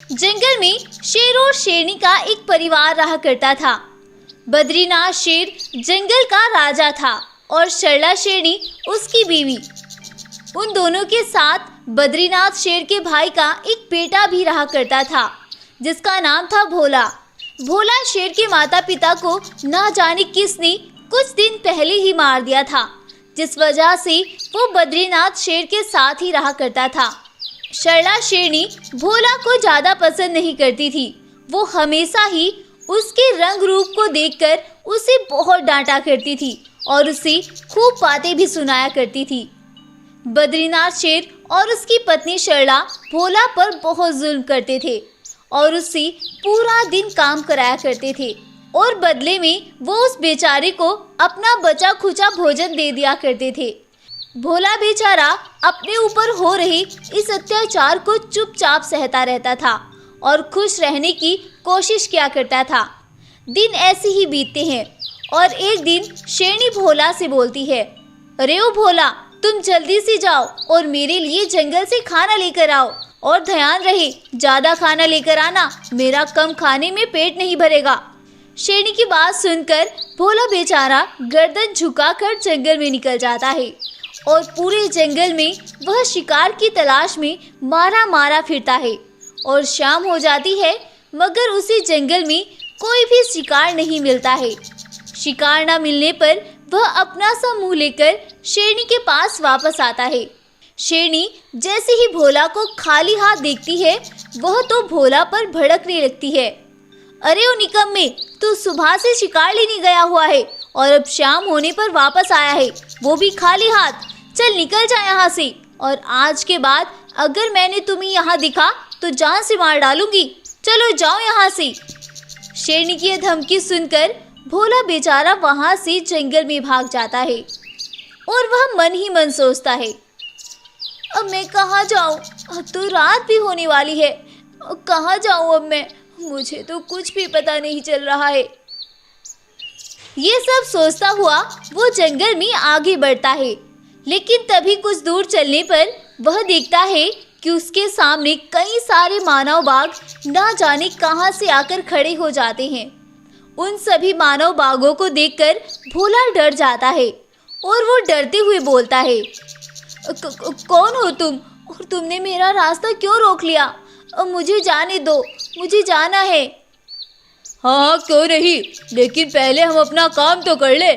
जंगल में शेर और शेरनी का एक परिवार रहा करता था। बद्रीनाथ शेर जंगल का राजा था और सरला शेरनी उसकी बीवी। उन दोनों के साथ बद्रीनाथ शेर के भाई का एक बेटा भी रहा करता था जिसका नाम था भोला। भोला शेर के माता पिता को ना जाने किसने कुछ दिन पहले ही मार दिया था, जिस वजह से वो बद्रीनाथ शेर के साथ ही रहा करता था। सरला शेरनी भोला को ज़्यादा पसंद नहीं करती थी। वो हमेशा ही उसके रंग रूप को देखकर उसे बहुत डांटा करती थी और उसे खूब बातें भी सुनाया करती थी। बद्रीनाथ शेर और उसकी पत्नी सरला भोला पर बहुत जुल्म करते थे और उससे पूरा दिन काम कराया करते थे और बदले में वो उस बेचारे को अपना बचा खुचा भोजन दे दिया करते थे। भोला बेचारा अपने ऊपर हो रहे इस अत्याचार को चुपचाप सहता रहता था और खुश रहने की कोशिश किया करता था। दिन ऐसे ही बीतते हैं और एक दिन शेरनी भोला से बोलती है, अरे ओ भोला, तुम जल्दी से जाओ और मेरे लिए जंगल से खाना लेकर आओ और ध्यान रहे ज़्यादा खाना लेकर आना, मेरा कम खाने में पेट नहीं भरेगा। शेरनी की बात सुनकर भोला बेचारा गर्दन झुकाकर जंगल में निकल जाता है और पूरे जंगल में वह शिकार की तलाश में मारा मारा फिरता है और शाम हो जाती है मगर उसी जंगल में कोई भी शिकार नहीं मिलता है। शिकार न मिलने पर वह अपना सा मुंह लेकर शेरनी के पास वापस आता है। शेरनी जैसे ही भोला को खाली हाथ देखती है वह तो भोला पर भड़कने लगती है। अरे ओ निकम्मे, तू सुबह से शिकार लेने गया हुआ है और अब शाम होने पर वापस आया है, वो भी खाली हाथ। चल निकल जा यहाँ से, और आज के बाद अगर मैंने तुम्हें यहाँ दिखा तो जान से मार डालूंगी। चलो जाओ यहाँ से। शेरनी की यह धमकी सुनकर भोला बेचारा वहाँ से जंगल में भाग जाता है और वह मन ही मन सोचता है, अब मैं कहाँ जाऊँ, अब तो रात भी होने वाली है, कहाँ जाऊँ अब मैं, मुझे तो कुछ भी पता नहीं चल रहा है। ये सब सोचता हुआ वो जंगल में आगे बढ़ता है, लेकिन तभी कुछ दूर चलने पर वह देखता है कि उसके सामने कई सारे मानव बाघ ना जाने कहां से आकर खड़े हो जाते हैं। उन सभी मानव बाघों को देखकर भोला डर जाता है और वो डरते हुए बोलता है, कौन हो तुम और तुमने मेरा रास्ता क्यों रोक लिया? मुझे जाने दो, मुझे जाना है। हाँ क्यों नहीं, लेकिन पहले हम अपना काम तो कर ले।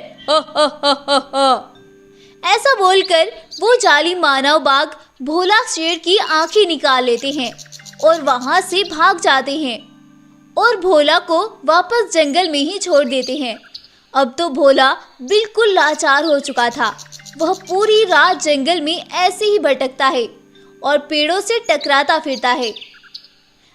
ऐसा बोलकर वो जालिम मानव बाघ भोला शेर की आंखें निकाल लेते हैं और वहां से भाग जाते हैं और भोला को वापस जंगल में ही छोड़ देते हैं। अब तो भोला बिल्कुल लाचार हो चुका था। वह पूरी रात जंगल में ऐसे ही भटकता है और पेड़ों से टकराता फिरता है।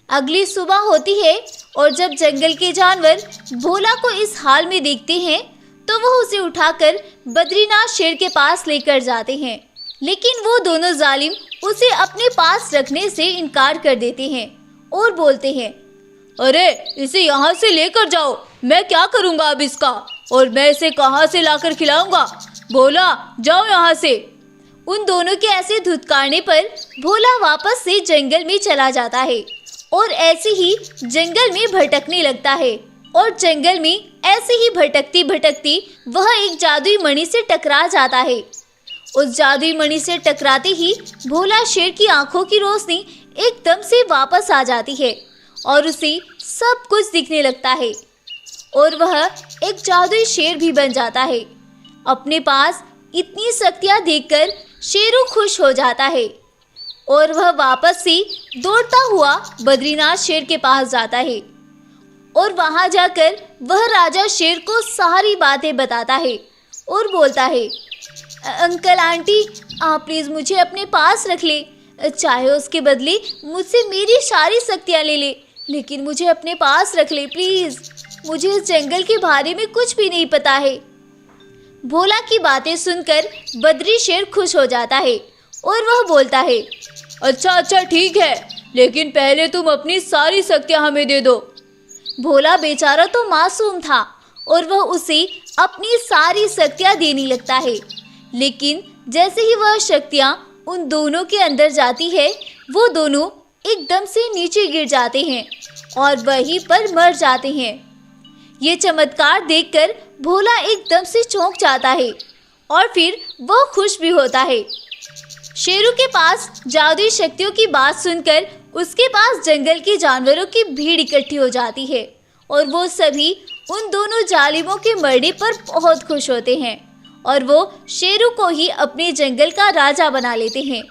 अगली सुबह होती है और जब जंगल के जानवर भोला को इस हाल में देखते हैं तो वह उसे उठाकर बद्रीनाथ शेर के पास लेकर जाते हैं, लेकिन वो दोनों जालिम उसे अपने पास रखने से इनकार कर देते हैं और बोलते हैं, अरे इसे यहाँ से लेकर जाओ, मैं क्या करूँगा अब इसका, और मैं इसे कहाँ से लाकर खिलाऊंगा? भोला जाओ यहाँ से। उन दोनों के ऐसे धुतकारने पर भोला वापस से जंगल में चला जाता है और ऐसे ही जंगल में भटकने लगता है और जंगल में ऐसे ही भटकती भटकती वह एक जादुई मणि से टकरा जाता है। उस जादुई मणि से टकराते ही भोला शेर की आंखों की रोशनी एकदम से वापस आ जाती है और उसे सब कुछ दिखने लगता है और वह एक जादुई शेर भी बन जाता है। अपने पास इतनी शक्तियाँ देखकर शेरू खुश हो जाता है और वह वापस से दौड़ता हुआ बद्रीनाथ शेर के पास जाता है और वहां जाकर वह राजा शेर को सारी बातें बताता है और बोलता है, अंकल आंटी, आप प्लीज़ मुझे अपने पास रख ले, चाहे उसके बदले मुझसे मेरी सारी शक्तियाँ ले ले, लेकिन मुझे अपने पास रख ले प्लीज़, मुझे इस जंगल के बारे में कुछ भी नहीं पता है। भोला की बातें सुनकर बद्री शेर खुश हो जाता है और वह बोलता है, अच्छा ठीक है, लेकिन पहले तुम अपनी सारी शक्तियाँ हमें दे दो। भोला बेचारा तो मासूम था और वह उसे अपनी सारी शक्तियाँ देने लगता है, लेकिन जैसे ही वह शक्तियाँ उन दोनों के अंदर जाती है वो दोनों एकदम से नीचे गिर जाते हैं और वहीं पर मर जाते हैं। ये चमत्कार देखकर भोला एकदम से चौंक जाता है और फिर वह खुश भी होता है। शेरू के पास जादुई शक्तियों की बात सुनकर उसके पास जंगल के जानवरों की भीड़ इकट्ठी हो जाती है और वो सभी उन दोनों जालिमों के मरने पर बहुत खुश होते हैं और वो शेरू को ही अपने जंगल का राजा बना लेते हैं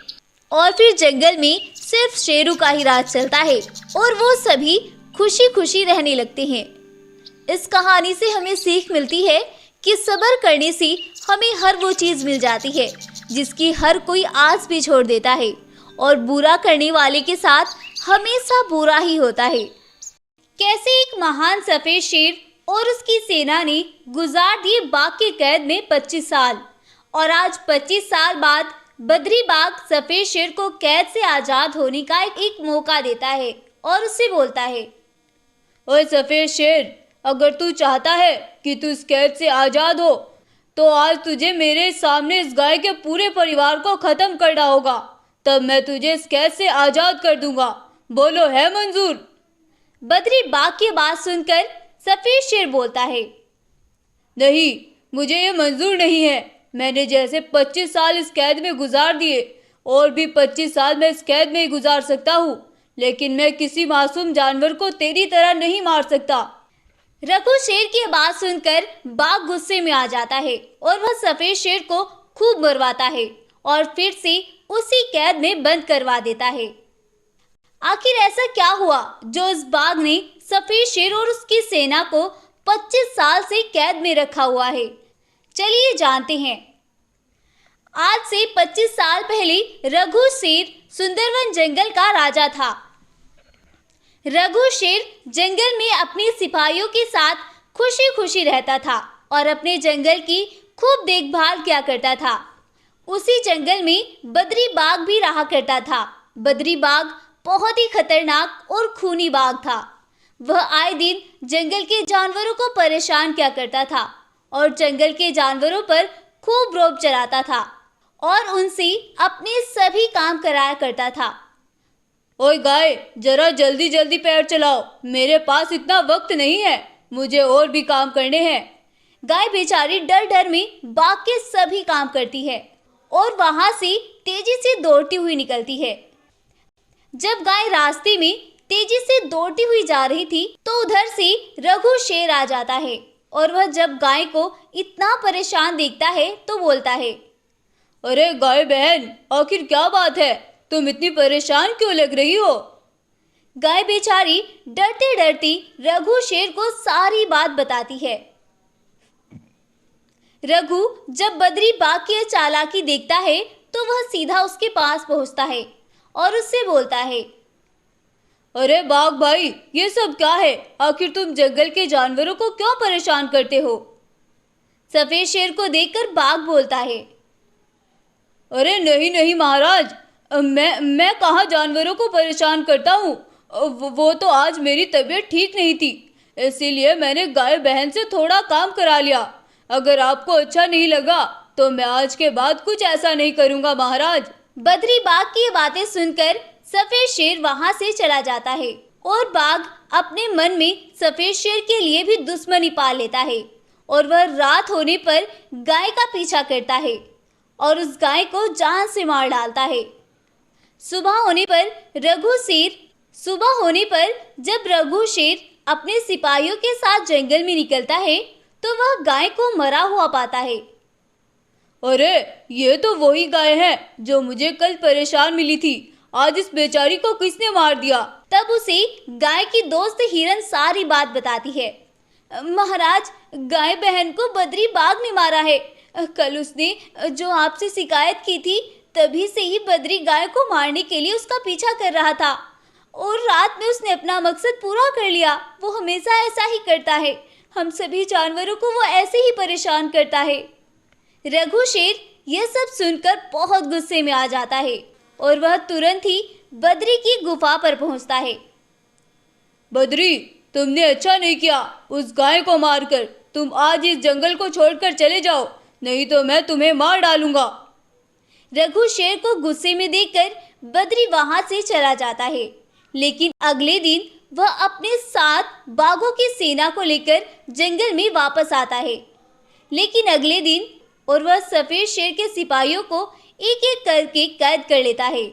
और फिर जंगल में सिर्फ शेरू का ही राज चलता है और वो सभी खुशी खुशी रहने लगते हैं। इस कहानी से हमें सीख मिलती है कि सब्र करने से हमें हर वो चीज़ मिल जाती है जिसकी हर कोई आस भी छोड़ देता है और बुरा करने वाले के साथ हमेशा बुरा ही होता है। कैसे एक महान सफेद शेर और उसकी सेना ने गुजार दिए बाघ की कैद में 25 साल और आज 25 साल बाद बद्री बाघ सफेद शेर को कैद से आजाद होने का एक मौका देता है और उससे बोलता है, ओए सफेद शेर, अगर तू चाहता है कि तू इस कैद से आजाद हो तो आज तुझे मेरे सामने इस गाय के पूरे परिवार को खत्म करना होगा, तब मैं तुझे इस कैद से आजाद कर दूंगा। बोलो, है मंजूर? बद्री बाघ की बात सुनकर सफेद शेर बोलता है, नहीं, मुझे ये मंजूर नहीं है। मैंने जैसे 25 साल इस कैद में गुजार दिए और भी 25 साल मैं इस कैद में ही गुजार सकता हूँ, लेकिन मैं किसी मासूम जानवर को तेरी तरह नहीं मार सकता। रघु शेर की बात सुनकर बाघ गुस्से में आ जाता है और वह सफेद शेर को खूब मरवाता है और फिर से उसी कैद में बंद करवा देता है। आखिर ऐसा क्या हुआ जो इस बाघ ने सफेद शेर और उसकी सेना को 25 साल से कैद में रखा हुआ है? चलिए जानते हैं। आज से 25 साल पहले रघु शेर सुंदरवन जंगल का राजा था। रघु शेर जंगल में अपने सिपाहियों के साथ खुशी खुशी रहता था और अपने जंगल की खूब देखभाल किया करता था। उसी जंगल में बद्री बाघ भी रहा करता था। बद्री बाघ बहुत ही खतरनाक और खूनी बाघ था। वह आए दिन जंगल के जानवरों को परेशान किया करता था और जंगल के जानवरों पर खूब रौब चलाता था और उनसे अपने सभी काम कराया करता था। ओए गाय, जरा जल्दी जल्दी पैर चलाओ, मेरे पास इतना वक्त नहीं है, मुझे और भी काम करने हैं। गाय बेचारी डर डर में बाघ के सभी काम करती है और वहां से तेजी से दौड़ती हुई निकलती है। जब गाय रास्ते में तेजी से दौड़ती हुई जा रही थी तो उधर से रघु शेर आ जाता है और वह जब गाय को इतना परेशान देखता है तो बोलता है, अरे गाय बहन, आखिर क्या बात है? तुम इतनी परेशान क्यों लग रही हो? गाय बेचारी डरते डरते रघु शेर को सारी बात बताती है। रघु जब बद्री बाघ की चालाकी देखता है तो वह सीधा उसके पास पहुंचता है और उससे बोलता है, अरे बाघ भाई, ये सब क्या है? आखिर तुम जंगल के जानवरों को क्यों परेशान करते हो? सफेद शेर को देखकर बाघ बोलता है, अरे नहीं नहीं महाराज, मैं कहाँ जानवरों को परेशान करता हूँ। वो तो आज मेरी तबीयत ठीक नहीं थी, इसीलिए मैंने गाय बहन से थोड़ा काम करा लिया। अगर आपको अच्छा नहीं लगा तो मैं आज के बाद कुछ ऐसा नहीं करूँगा महाराज। बद्री बाघ की बातें सुनकर सफेद शेर वहां से चला जाता है और बाघ अपने मन में सफेद शेर के लिए भी दुश्मनी पाल लेता है और वह रात होने पर गाय का पीछा करता है और उस गाय को जान से मार डालता है। सुबह होने पर जब रघु शेर अपने सिपाहियों के साथ जंगल में निकलता है तो वह गाय को मरा हुआ पाता है। अरे ये तो वही गाय है जो मुझे कल परेशान मिली थी। आज इस बेचारी को किसने मार दिया? तब उसे गाय की दोस्त हिरन सारी बात बताती है। महाराज, गाय बहन को बद्री बाघ ने मारा है। कल उसने जो आपसे शिकायत की थी तभी से ही बद्री गाय को मारने के लिए उसका पीछा कर रहा था और रात में उसने अपना मकसद पूरा कर लिया। वो हमेशा ऐसा ही करता है, हम सभी जानवरों को वो ऐसे ही परेशान करता है। रघु शेर यह सब सुनकर बहुत गुस्से में आ जाता है और वह तुरंत ही बद्री की गुफा पर पहुंचता है। बद्री, तुमने अच्छा नहीं किया उस गाय को मारकर। तुम आज इस जंगल को छोड़कर चले जाओ, नहीं तो मैं तुम्हें मार डालूंगा। रघु शेर को गुस्से में देखकर बद्री वहां से चला जाता है लेकिन अगले दिन वह अपने साथ बाघों की सेना को लेकर जंगल में वापस आता है। लेकिन अगले दिन और वह सफेद शेर के सिपाहियों को एक एक करके कैद कर लेता है।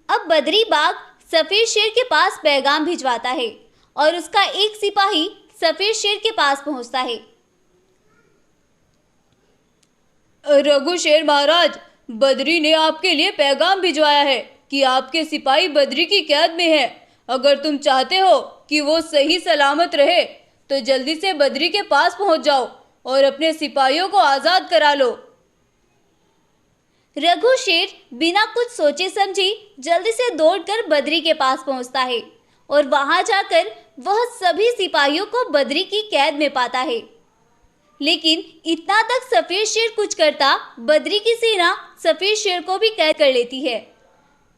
अब बद्री बाघ सफेद शेर के पास पैगाम भिजवाता है और उसका एक सिपाही सफेद शेर के पास पहुंचता है। रघु शेर महाराज, बद्री ने आपके लिए पैगाम भिजवाया है कि आपके सिपाही बद्री की कैद में है। अगर तुम चाहते हो कि वो सही सलामत रहे तो जल्दी से बद्री के पास पहुंच जाओ और अपने सिपाहियों को आजाद करा लो। रघु शेर बिना कुछ सोचे समझे जल्दी से दौड़कर बद्री के पास पहुंचता है और वहां जाकर वह सभी सिपाहियों को बद्री की कैद में पाता है। लेकिन इतना तक सफेद शेर कुछ करता, बद्री की सेना सफेद शेर को भी कैद कर लेती है।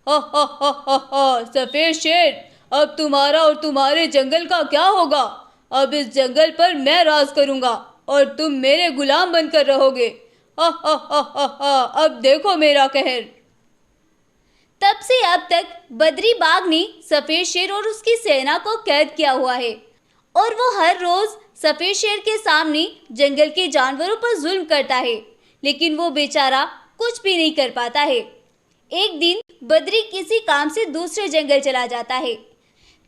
हा, सफेद शेर, अब तुम्हारा और तुम्हारे जंगल का क्या होगा? अब इस जंगल पर मैं राज करूंगा और तुम मेरे गुलाम बनकर रहोगे। हा, अब देखो मेरा कहर। तब से अब तक बद्री बाघ ने सफेद शेर और उसकी सेना को कैद किया हुआ है और वो हर रोज सफेद शेर के सामने जंगल के जानवरों पर जुल्म करता है, लेकिन वो बेचारा कुछ भी नहीं कर पाता है। एक दिन बद्री किसी काम से दूसरे जंगल चला जाता है।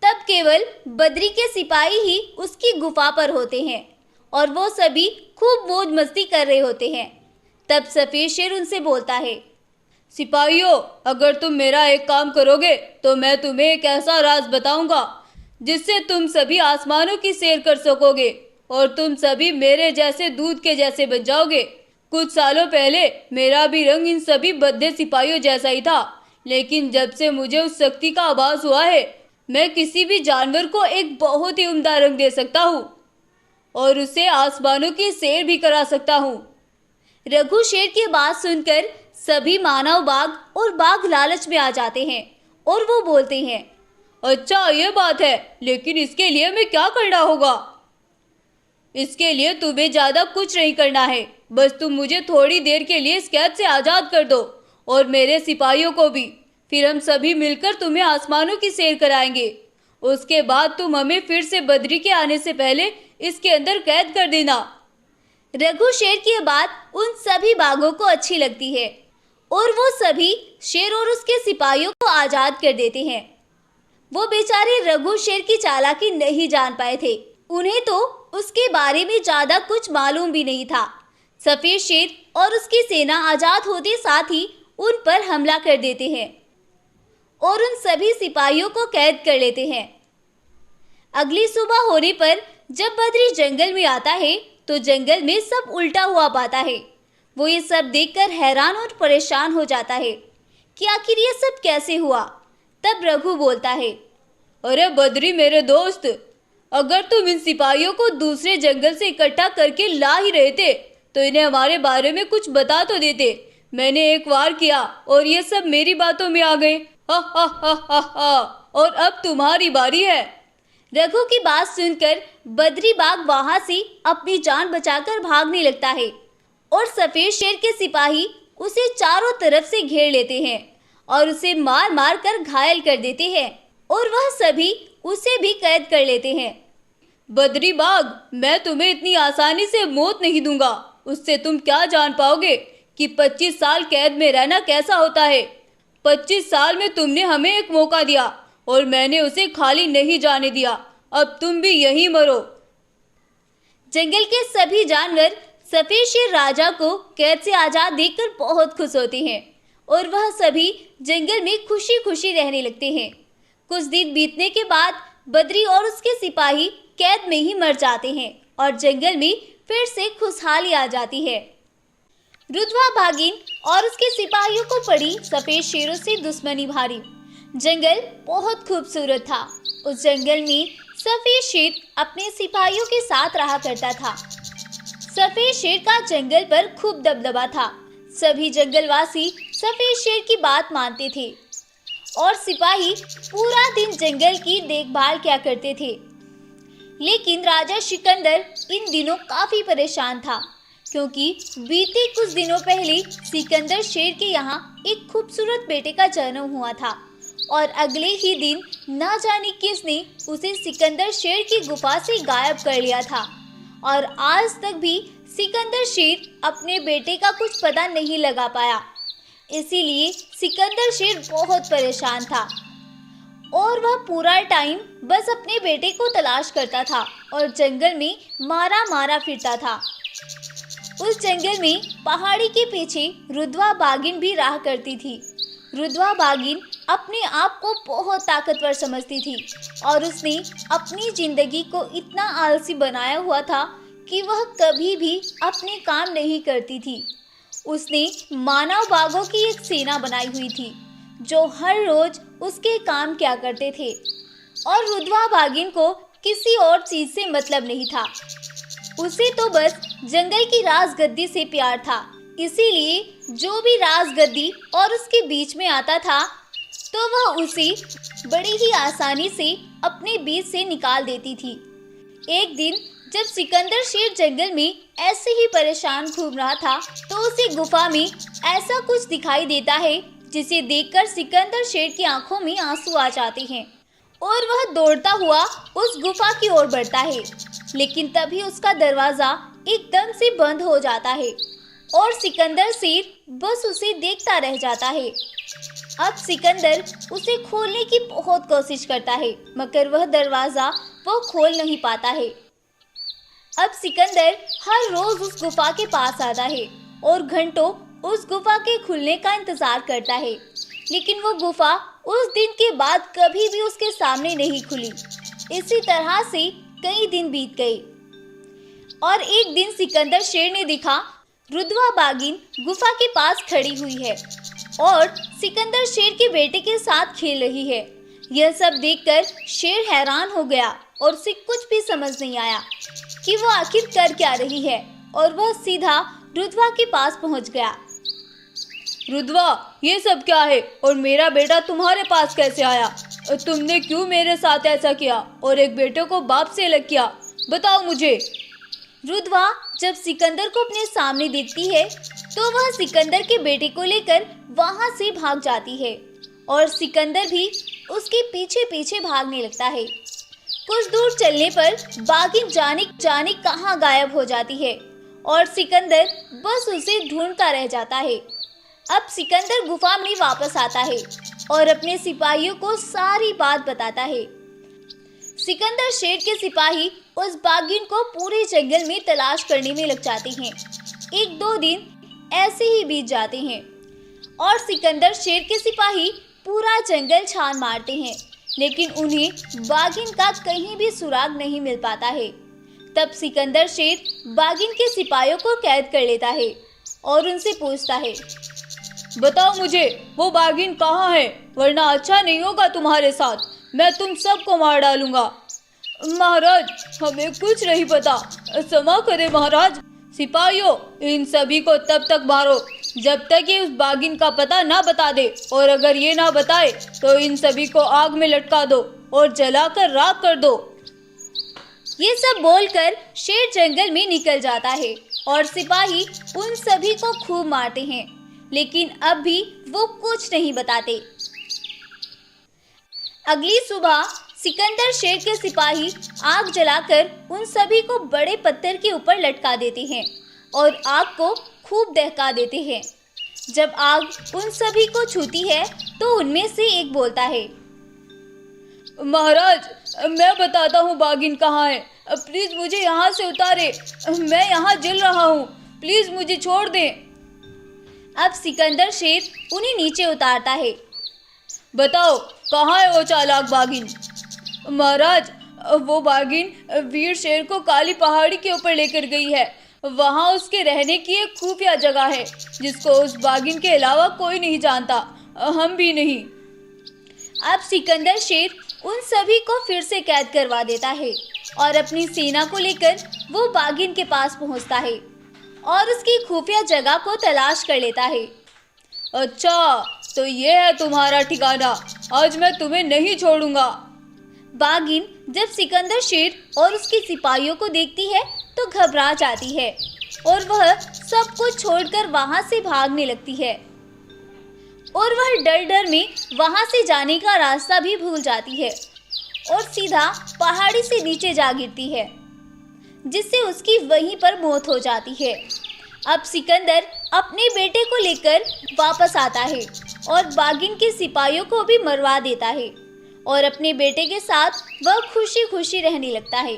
तब केवल बद्री के सिपाही ही उसकी गुफा पर होते हैं और वो सभी खूब मौज मस्ती कर रहे होते हैं। तब सफेद शेर उनसे बोलता है, सिपाहियों, अगर तुम मेरा एक काम करोगे तो मैं तुम्हें एक ऐसा राज बताऊंगा जिससे तुम सभी आसमानों की सैर कर सकोगे और तुम सभी मेरे जैसे दूध के जैसे बन जाओगे। कुछ सालों पहले मेरा भी रंग इन सभी बद्दे सिपाहियों जैसा ही था, लेकिन जब से मुझे उस शक्ति का आभास हुआ है, मैं किसी भी जानवर को एक बहुत ही उम्दा रंग दे सकता हूँ और उसे आसमानों की सैर भी करा सकता हूँ। रघु शेर की बात सुनकर सभी मानव बाघ और बाघ लालच में आ जाते हैं और वो बोलते हैं, अच्छा ये बात है, लेकिन इसके लिए मैं क्या करना होगा? इसके लिए तुम्हें ज्यादा कुछ नहीं करना है, बस तुम मुझे थोड़ी देर के लिए इस कैद से आजाद कर दो और मेरे सिपाहियों को भी। फिर हम सभी मिलकर तुम्हें आसमानों की सैर कराएंगे। उसके बाद तुम हमें फिर से बद्री के आने से पहले इसके अंदर कैद कर देना। रघु शेर की बात उन सभी बाघों को अच्छी लगती है और वो सभी शेर और उसके सिपाहियों को आजाद कर देते हैं। वो बेचारे रघु शेर की चालाकी नहीं जान पाए थे। उन्हें तो उसके बारे में ज्यादा कुछ मालूम भी नहीं था। सफेद शेर और उसकी सेना आजाद होते साथ ही उन पर हमला कर देते हैं और उन सभी सिपाहियों को कैद कर लेते हैं। अगली सुबह होने पर जब बद्री जंगल में आता है तो जंगल में सब उल्टा हुआ पाता है। वो ये सब देखकर हैरान और परेशान हो जाता है कि आखिर ये सब कैसे हुआ। तब रघु बोलता है, अरे बद्री मेरे दोस्त, अगर तुम इन सिपाहियों को दूसरे जंगल से इकट्ठा करके ला ही रहे थे तो इन्हें हमारे बारे में कुछ बता तो देते। मैंने एक वार किया और ये सब मेरी बातों में आ गए। हा, और अब तुम्हारी बारी है। रघु की बात सुनकर बद्री बाघ वहां से अपनी जान बचाकर भागने लगता है और सफेद शेर के सिपाही उसे चारों तरफ से घेर लेते हैं और उसे मार मार कर घायल कर देते हैं और वह सभी उसे भी कैद कर लेते हैं। बद्री बाघ, मैं तुम्हें इतनी आसानी से मौत नहीं दूंगा। उससे तुम क्या जान पाओगे कि 25 साल कैद में रहना कैसा होता है। 25 साल में तुमने हमें एक मौका दिया और मैंने उसे खाली नहीं जाने दिया। अब तुम भी यहीं मरो। जंगल के सभी जानवर सफेद शेर राजा को कैद से आजाद देखकर बहुत खुश होते हैं और वह सभी जंगल में खुशी खुशी रहने लगते हैं। कुछ दिन बीतने के बाद बद्री और उसके सिपाही कैद में ही मर जाते हैं और जंगल में फिर से खुशहाली आ जाती है। रुतवा भागिन और उसके सिपाहियों को पड़ी सफेद शेरों से दुश्मनी भारी। जंगल बहुत खूबसूरत था। उस जंगल में सफेद शेर अपने सिपाहियों के साथ रहा करता था। सफेद शेर का जंगल पर खूब दबदबा था। सभी जंगलवासी सफेद शेर की बात मानते थे और सिपाही पूरा दिन जंगल की देखभाल किया करते थे। लेकिन राजा सिकंदर इन दिनों काफी परेशान था क्योंकि बीते कुछ दिनों पहले सिकंदर शेर के यहाँ एक खूबसूरत बेटे का जन्म हुआ था और अगले ही दिन ना जाने किसने उसे सिकंदर शेर की गुफा से गायब कर लिया था और आज तक भी सिकंदर शेर अपने बेटे का कुछ पता नहीं लगा पाया। इसीलिए सिकंदर शेर बहुत परेशान था और वह पूरा टाइम बस अपने बेटे को तलाश करता था और जंगल में मारा मारा फिरता था। उस जंगल में पहाड़ी के पीछे रुद्वा बागिन भी रहा करती थी। रुद्वा बागिन अपने आप को बहुत ताकतवर समझती थी और उसने अपनी जिंदगी को इतना आलसी बनाया हुआ था कि वह कभी भी अपने काम नहीं करती थी। उसने मानव बाघों की एक सेना बनाई हुई थी जो हर रोज उसके काम किया करते थे और रुद्वा बागिन को किसी और चीज से मतलब नहीं था। उसे तो बस जंगल की राजगद्दी से प्यार था। इसीलिए जो भी राजगद्दी और उसके बीच में आता था तो वह उसे बड़ी ही आसानी से अपने बीच से निकाल देती थी। एक दिन जब सिकंदर शेर जंगल में ऐसे ही परेशान घूम रहा था तो उसे गुफा में ऐसा कुछ दिखाई देता है जिसे देखकर सिकंदर शेर की आंखों में आंसू आ जाते हैं और वह दौड़ता हुआ उस गुफा की ओर बढ़ता है। लेकिन तभी उसका दरवाजा एकदम से बंद हो जाता है और सिकंदर शेर बस उसे देखता रह जाता है। अब सिकंदर उसे खोलने की बहुत कोशिश करता है मगर वह दरवाजा वो खोल नहीं पाता है। अब सिकंदर हर रोज उस गुफा के पास आता है और घंटों उस गुफा के खुलने का इंतजार करता है, लेकिन वो गुफा उस दिन के बाद कभी भी उसके सामने नहीं खुली। इसी तरह से कई दिन बीत गए और एक दिन सिकंदर शेर ने देखा रुद्वा बागिन गुफा के पास खड़ी हुई है और सिकंदर शेर के बेटे के साथ खेल रही है। यह सब देखकर शेर हैरान हो गया और उसे कुछ भी समझ नहीं आया कि वो आखिर कर क्या रही है और वह सीधा रुद्वा के पास पहुंच गया। रुद्वा, ये सब क्या है और मेरा बेटा तुम्हारे पास कैसे आया? तुमने क्यों मेरे साथ ऐसा किया और एक बेटे को बाप से अलग किया? बताओ मुझे। रुद्वा जब सिकंदर को अपने सामने देखती है तो वह सिकंदर के बेटे को लेकर वहां से भाग जाती है और सिकंदर भी उसके पीछे पीछे भागने लगता है। कुछ दूर चलने पर बागिन जाने कहां गायब हो जाती है और सिकंदर बस उसे ढूंढता रह जाता है। अब सिकंदर गुफा में वापस आता है और अपने सिपाहियों को सारी बात बताता है। सिकंदर शेर के सिपाही उस बागिन को पूरे जंगल में तलाश करने में लग जाते हैं। 1-2 दिन ऐसे ही बीत जाते हैं और सिकंदर शेर के सिपाही पूरा जंगल छान मारते हैं, लेकिन उन्हें बागिन का कहीं भी सुराग नहीं मिल पाता है। तब सिकंदर शेर बागिन के सिपाहियों को कैद कर लेता है और उनसे पूछता है, बताओ मुझे वो बागिन कहाँ है, वरना अच्छा नहीं होगा तुम्हारे साथ। मैं तुम सबको मार डालूंगा। महाराज, हमें कुछ नहीं पता, क्षमा करें महाराज। सिपाहियों, इन सभी को तब तक मारो जब तक ये उस बागिन का पता ना बता दे, और अगर ये ना बताए तो इन सभी को आग में लटका दो और जलाकर राख कर दो। ये सब बोलकर शेर जंगल में निकल जाता है और सिपाही उन सभी को खूब मारते हैं, लेकिन अब भी वो कुछ नहीं बताते। अगली सुबह सिकंदर शेर के सिपाही आग जलाकर उन सभी को बड़े पत्थर के ऊपर लटका देते हैं और आग को खूब दहका देते हैं। जब आग उन सभी को छूती है तो उनमें से एक बोलता है, महाराज, मैं बताता हूँ बागिन कहाँ है। प्लीज मुझे यहाँ से उतारे, मैं यहाँ जल रहा हूँ। प्लीज मुझे छोड़ दें। अब सिकंदर शेर उन्हें नीचे उतारता है। बताओ, कहाँ है वो चालाक बागिन? महाराज, वो बागिन वीर शेर को काली पहाड़ी के ऊपर लेकर गई है। वहाँ उसके रहने की एक खुफिया जगह है जिसको उस बागिन के अलावा कोई नहीं जानता, हम भी नहीं। अब सिकंदर शेर उन सभी को फिर से कैद करवा देता है और अपनी सेना को लेकर वो बागिन के पास पहुँचता है और उसकी खुफिया जगह को तलाश कर लेता है। अच्छा, तो ये है तुम्हारा ठिकाना। आज मैं तुम्हें नहीं छोड़ूंगा। बागिन जब सिकंदर शेर और उसके सिपाहियों को देखती है तो घबरा जाती है और वह सब कुछ छोड़कर वहां से भागने लगती है। और वह डर डर में वहाँ से जाने का रास्ता भी भूल जाती है और सीधा पहाड़ी से नीचे जा गिरती है, जिससे उसकी वहीं पर मौत हो जाती है। अब सिकंदर अपने बेटे को लेकर वापस आता है और बागिन के सिपाहियों को भी मरवा देता है और अपने बेटे के साथ वह खुशी खुशी रहने लगता है।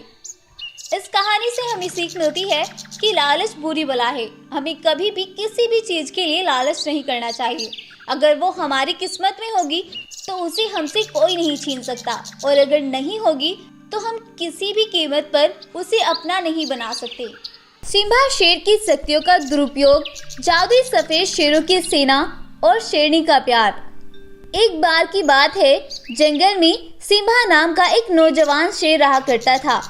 इस कहानी से हमें सीख मिलती है कि लालच बुरी बला है। हमें कभी भी किसी भी चीज़ के लिए लालच नहीं करना चाहिए। अगर वो हमारी किस्मत में होगी तो उसे हमसे कोई नहीं छीन सकता, और अगर नहीं होगी तो हम किसी भी कीमत पर उसे अपना नहीं बना सकते। सिम्बा शेर की शक्तियों का दुरुपयोग, जादुई सफेद शेरों की सेना और शेरनी का प्यार। एक बार की बात है, जंगल में सिम्बा नाम का एक नौजवान शेर रहा करता था।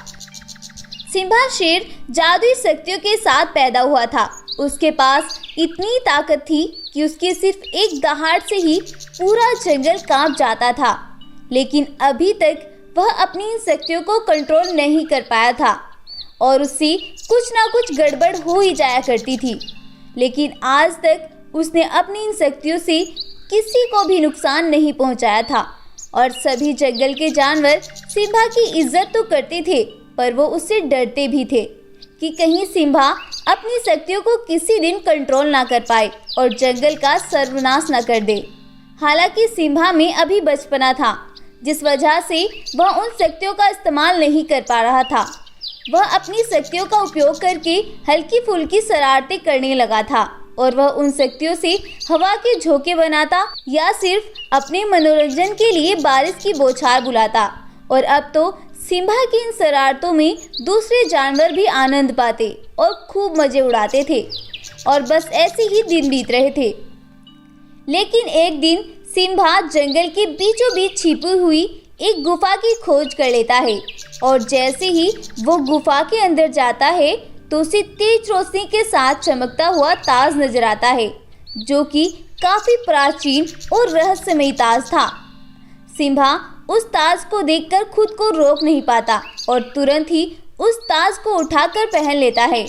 सिम्बा शेर जादुई शक्तियों के साथ पैदा हुआ था। उसके पास इतनी ताकत थी कि उसके सिर्फ एक दहाड़ से ही पूरा जंगल कांप जाता था, लेकिन अभी तक वह अपनी इन शक्तियों को कंट्रोल नहीं कर पाया था और उससे कुछ ना कुछ गड़बड़ हो ही जाया करती थी। लेकिन आज तक उसने अपनी इन शक्तियों से किसी को भी नुकसान नहीं पहुंचाया था और सभी जंगल के जानवर सिम्बा की इज्जत तो करते थे, पर वो उससे डरते भी थे कि कहीं सिम्बा अपनी शक्तियों को किसी दिन कंट्रोल ना कर पाए और जंगल का सर्वनाश ना कर दे। हालांकि सिम्बा में अभी बचपना था, जिस वजह से वह उन शक्तियों का इस्तेमाल नहीं कर पा रहा था। वह अपनी शक्तियों का उपयोग करके हल्की फुल्की शरारतें करने लगा था और वह उन शक्तियों से हवा के झोंके बनाता या सिर्फ अपने मनोरंजन के लिए बारिश की बौछार बुलाता। और अब तो सिम्बा की इन शरारतों में दूसरे जानवर भी आनंद पाते और खूब मजे उड़ाते थे और बस ऐसे ही दिन बीत रहे थे। लेकिन एक दिन सिम्बा जंगल के बीचों बीच छिपी हुई एक गुफा की खोज कर लेता है और जैसे ही वो गुफा के अंदर जाता है तो उसे तेज रोशनी के साथ चमकता हुआ ताज नजर आता है, जो कि काफी प्राचीन और रहस्यमयी ताज था। सिम्बा उस ताज को देखकर खुद को रोक नहीं पाता और तुरंत ही उस ताज को उठाकर पहन लेता है।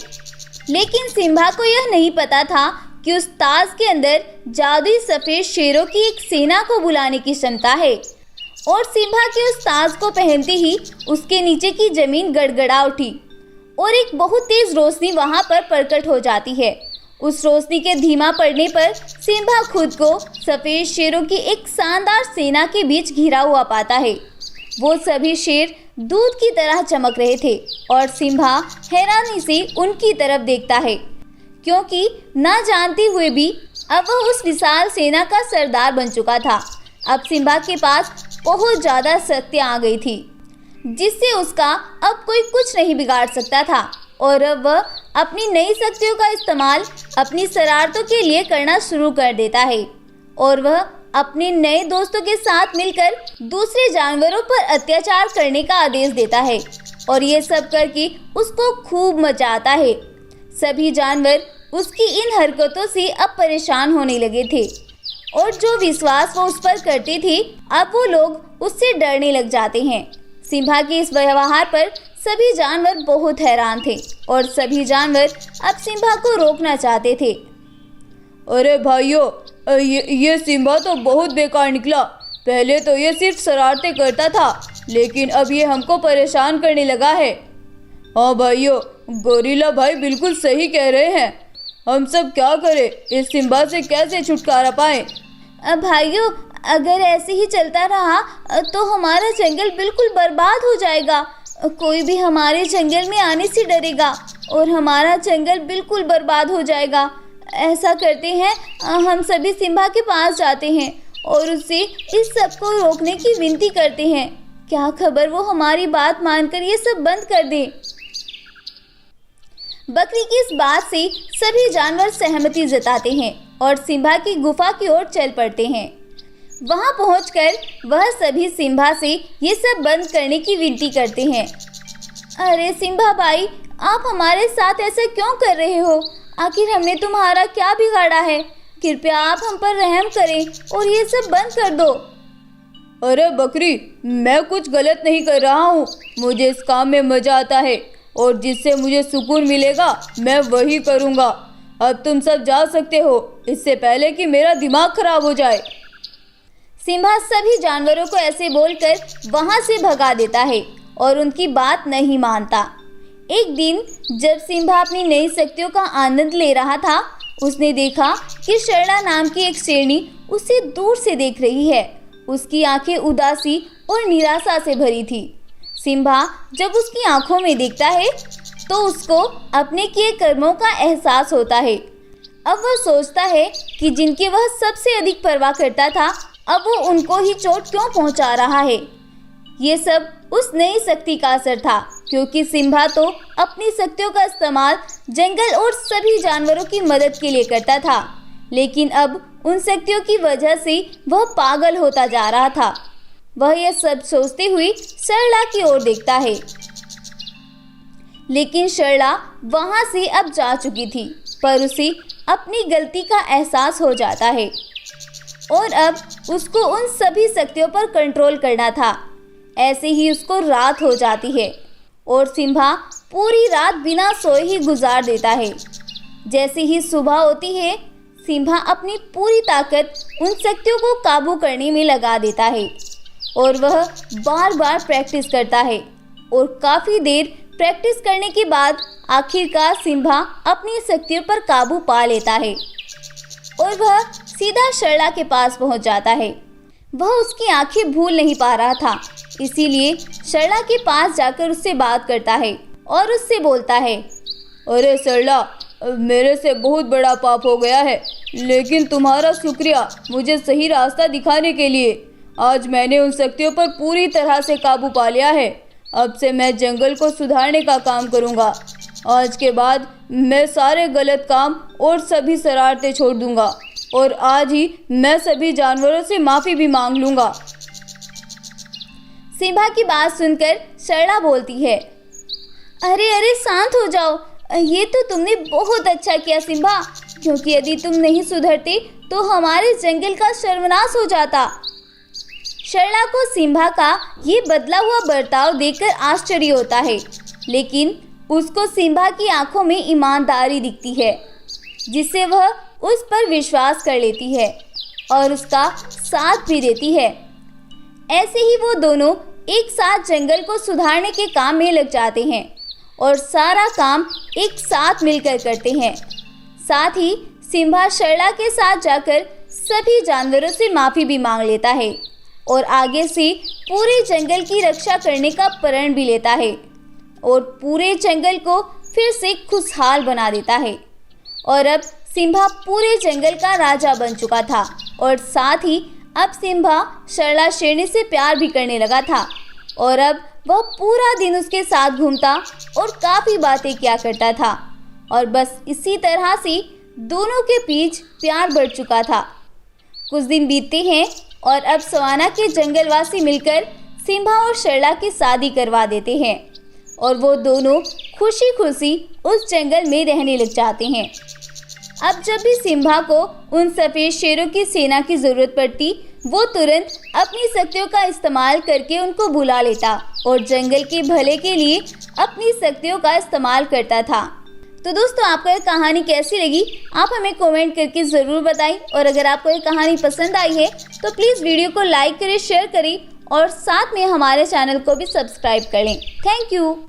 लेकिन सिम्बा को यह नहीं पता था कि उस ताज के अंदर जादुई सफेद शेरों की एक सेना को बुलाने की क्षमता है। और सिम्बा के उस ताज को पहनते ही उसके नीचे की जमीन गड़गड़ा उठी और एक बहुत तेज रोशनी वहां पर प्रकट हो जाती है। उस रोशनी के धीमा पड़ने पर सिम्बा खुद को सफेद शेरों की एक शानदार सेना के बीच घिरा हुआ पाता है। वो सभी शेर दूध की तरह चमक रहे थे और सिम्बा हैरानी से उनकी तरफ देखता है, क्योंकि ना जानते हुए भी अब वह उस विशाल सेना का सरदार बन चुका था। अब सिम्बा के पास बहुत ज़्यादा शक्ति आ गई थी, जिससे उसका अब कोई कुछ नहीं बिगाड़ सकता था और अब वह अपनी नई शक्तियों का इस्तेमाल अपनी शरारतों के लिए करना शुरू कर देता है और वह अपने नए दोस्तों के साथ मिलकर दूसरे जानवरों पर अत्याचार करने का आदेश देता है और ये सब करके उसको खूब मजा आता है। सभी जानवर उसकी इन हरकतों से अब परेशान होने लगे थे और जो विश्वास वो उस पर करते थे, अब वो लोग उससे डरने लग जाते हैं। सिम्बा के इस व्यवहार पर सभी जानवर बहुत हैरान थे और सभी जानवर अब सिम्बा को रोकना चाहते थे। अरे भाइयों, ये सिम्बा तो बहुत बेकार निकला। पहले तो ये सिर्फ शरारतें करता था, लेकिन अब ये हमको परेशान करने लगा है। हाँ भाइयों, गोरिल्ला भाई बिल्कुल सही कह रहे हैं। हम सब क्या करें, इस सिम्बा से कैसे छुटकारा पाएं? भाइयों, अगर ऐसे ही चलता रहा तो हमारा जंगल बिल्कुल बर्बाद हो जाएगा। कोई भी हमारे जंगल में आने से डरेगा और हमारा जंगल बिल्कुल बर्बाद हो जाएगा। ऐसा करते हैं, हम सभी सिम्बा के पास जाते हैं और उससे इस सब को रोकने की विनती करते हैं। क्या खबर वो हमारी बात मानकर ये सब बंद कर दे। बकरी की इस बात से सभी जानवर सहमति जताते हैं और सिम्बा की गुफा की ओर चल पड़ते हैं। वहां पहुंचकर वह सभी सिम्बा से ये सब बंद करने की विनती करते हैं। अरे सिम्बा भाई, आप हमारे साथ ऐसा क्यों कर रहे हो? आखिर हमने तुम्हारा क्या बिगाड़ा है? कृपया आप हम पर रहम करें और ये सब बंद कर दो। अरे बकरी, मैं कुछ गलत नहीं कर रहा हूँ। मुझे इस काम में मजा आता है और जिससे मुझे सुकून मिलेगा मैं वही करूँगा। अब तुम सब जा सकते हो, इससे पहले कि मेरा दिमाग खराब हो जाए। सिम्बा सभी जानवरों को ऐसे बोलकर वहां से भगा देता है और उनकी बात नहीं मानता। एक दिन जब सिम्बा अपनी नई शक्तियों का आनंद ले रहा था, उसने देखा कि सरला नाम की एक शेरनी उसे दूर से देख रही है। उसकी आंखें उदासी और निराशा से भरी थी। सिम्बा जब उसकी आंखों में देखता है तो उसको अपने किए कर्मों का एहसास होता है। अब वह सोचता है कि जिनकी वह सबसे अधिक परवाह करता था, अब वो उनको ही चोट क्यों पहुंचा रहा है। ये सब उस नई शक्ति का असर था, क्योंकि सिम्बा तो अपनी शक्तियों का इस्तेमाल जंगल और सभी जानवरों की मदद के लिए करता था, लेकिन अब उन शक्तियों की वजह से वह पागल होता जा रहा था। वह यह सब सोचते हुए सरला की ओर देखता है, लेकिन सरला वहां से अब जा चुकी थी, पर उसे अपनी गलती का एहसास हो जाता है और अब उसको उन सभी शक्तियों पर कंट्रोल करना था। ऐसे ही उसको रात हो जाती है और सिम्बा पूरी रात बिना सोए ही गुजार देता है। जैसे ही सुबह होती है, सिम्बा अपनी पूरी ताकत उन शक्तियों को काबू करने में लगा देता है और वह बार बार प्रैक्टिस करता है और काफ़ी देर प्रैक्टिस करने के बाद आखिरकार सिम्बा अपनी शक्तियों पर काबू पा लेता है और वह सीधा सरला के पास पहुंच जाता है। वह उसकी आंखें भूल नहीं पा रहा था, इसीलिए सरला के पास जाकर उससे बात करता है और उससे बोलता है, अरे सरला, मेरे से बहुत बड़ा पाप हो गया है, लेकिन तुम्हारा शुक्रिया मुझे सही रास्ता दिखाने के लिए। आज मैंने उन शक्तियों पर पूरी तरह से काबू पा लिया है। अब से मैं जंगल को सुधारने का काम करूँगा। आज के बाद मैं सारे गलत काम और सभी शरारतें छोड़ दूँगा और आज ही मैं सभी जानवरों से माफ़ी भी मांग लूँगा। सिम्बा की बात सुनकर सरला बोलती है, अरे अरे शांत हो जाओ, ये तो तुमने बहुत अच्छा किया सिम्बा, क्योंकि यदि तुम नहीं सुधरते तो हमारे जंगल का सर्वनाश हो जाता। सरला को सिम्बा का ये बदला हुआ बर्ताव देखकर आश्चर्य होता है, लेकिन उसको सिम्बा की आंखों में ईमानदारी दिखती है, जिससे वह उस पर विश्वास कर लेती है और उसका साथ भी देती है। ऐसे ही वो दोनों एक साथ जंगल को सुधारने के काम में लग जाते हैं और सारा काम एक साथ मिलकर करते हैं। साथ ही सिम्बा सरला के साथ जाकर सभी जानवरों से माफ़ी भी मांग लेता है और आगे से पूरे जंगल की रक्षा करने का प्रण भी लेता है और पूरे जंगल को फिर से खुशहाल बना देता है। और अब सिम्बा पूरे जंगल का राजा बन चुका था और साथ ही अब सिम्बा सरला शेरनी से प्यार भी करने लगा था और अब वह पूरा दिन उसके साथ घूमता और काफ़ी बातें किया करता था और बस इसी तरह से दोनों के बीच प्यार बढ़ चुका था। कुछ दिन बीतते हैं और अब सवाना के जंगलवासी मिलकर सिम्बा और सरला की शादी करवा देते हैं और वो दोनों खुशी खुशी उस जंगल में रहने लग जाते हैं। अब जब भी सिम्बा को उन सफ़ेद शेरों की सेना की ज़रूरत पड़ती, वो तुरंत अपनी शक्तियों का इस्तेमाल करके उनको बुला लेता और जंगल के भले के लिए अपनी शक्तियों का इस्तेमाल करता था। तो दोस्तों, आपको ये कहानी कैसी लगी आप हमें कमेंट करके ज़रूर बताएं और अगर आपको ये कहानी पसंद आई है तो प्लीज़ वीडियो को लाइक करें, शेयर करें और साथ में हमारे चैनल को भी सब्सक्राइब कर लें। Thank you.